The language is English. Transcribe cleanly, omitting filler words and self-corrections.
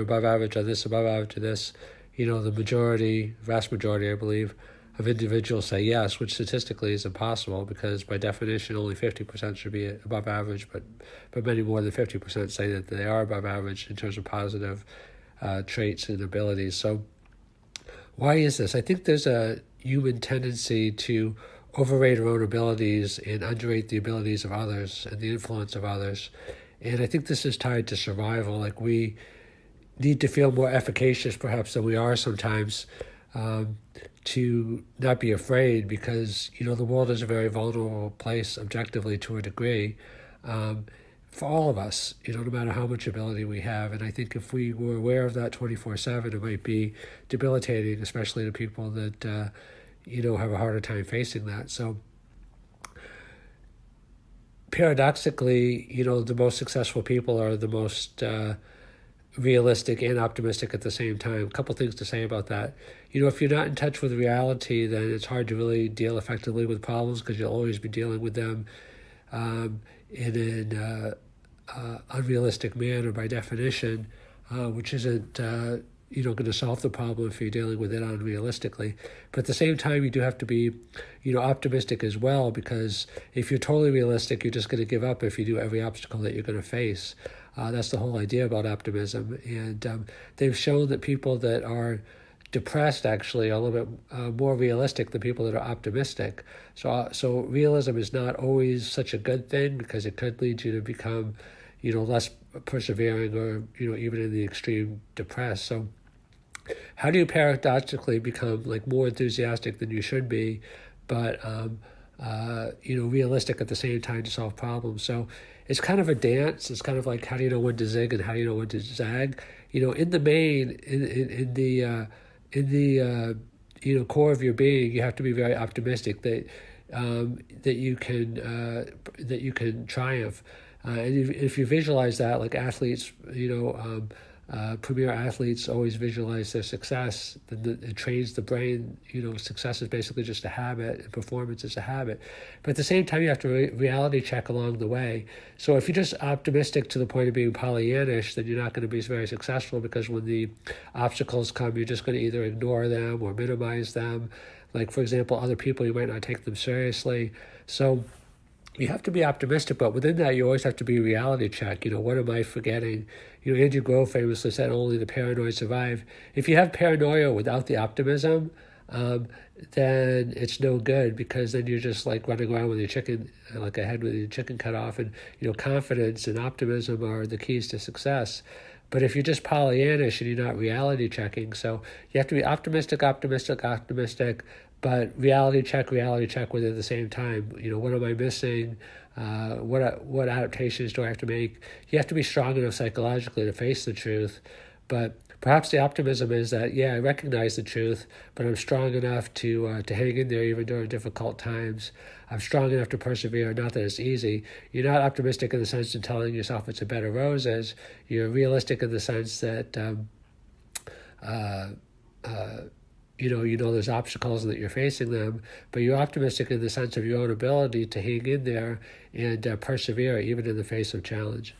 above average on this, above average on this, the vast majority, I believe, of individuals say yes, which statistically is impossible because by definition only 50% should be above average, but many more than 50% say that they are above average in terms of positive traits and abilities. So why is this? I think there's a human tendency to overrate our own abilities and underrate the abilities of others and the influence of others. And I think this is tied to survival. Like we need to feel more efficacious perhaps than we are sometimes, to not be afraid because, the world is a very vulnerable place objectively to a degree, for all of us, no matter how much ability we have. And I think if we were aware of that 24/7, it might be debilitating, especially to people that, have a harder time facing that. So paradoxically, the most successful people are the most realistic and optimistic at the same time. A couple things to say about that. If you're not in touch with reality, then it's hard to really deal effectively with problems because you'll always be dealing with them in an unrealistic manner by definition, which isn't going to solve the problem if you're dealing with it unrealistically. But at the same time, you do have to be optimistic as well, because if you're totally realistic, you're just going to give up if you do every obstacle that you're going to face. That's the whole idea about optimism. And they've shown that people that are depressed actually are a little bit more realistic than people that are optimistic. So realism is not always such a good thing because it could lead you to become, less persevering or, even in the extreme depressed. So how do you paradoxically become more enthusiastic than you should be, but realistic at the same time to solve problems? So it's kind of a dance. It's kind of like, how do you know when to zig and how do you know when to zag? In the main, in the core of your being, you have to be very optimistic that you can triumph. And if you visualize that, like athletes, premier athletes always visualize their success. It trains the brain. Success is basically just a habit, and performance is a habit. But at the same time, you have to reality check along the way. So if you're just optimistic to the point of being Pollyannish, then you're not going to be very successful, because when the obstacles come, you're just going to either ignore them or minimize them. Like, for example, other people, you might not take them seriously. So you have to be optimistic, but within that, you always have to be reality check. What am I forgetting? Andrew Grove famously said, only the paranoid survive. If you have paranoia without the optimism, then it's no good, because then you're just like running around with your chicken, like a head with your chicken cut off. And, confidence and optimism are the keys to success. But if you're just Pollyannish and you're not reality checking, so you have to be optimistic, but reality check with it at the same time. What am I missing? What adaptations do I have to make? You have to be strong enough psychologically to face the truth. But perhaps the optimism is that, I recognize the truth, but I'm strong enough to hang in there even during difficult times. I'm strong enough to persevere, not that it's easy. You're not optimistic in the sense of telling yourself it's a bed of roses. You're realistic in the sense that there's obstacles and that you're facing them, but you're optimistic in the sense of your own ability to hang in there and persevere even in the face of challenge.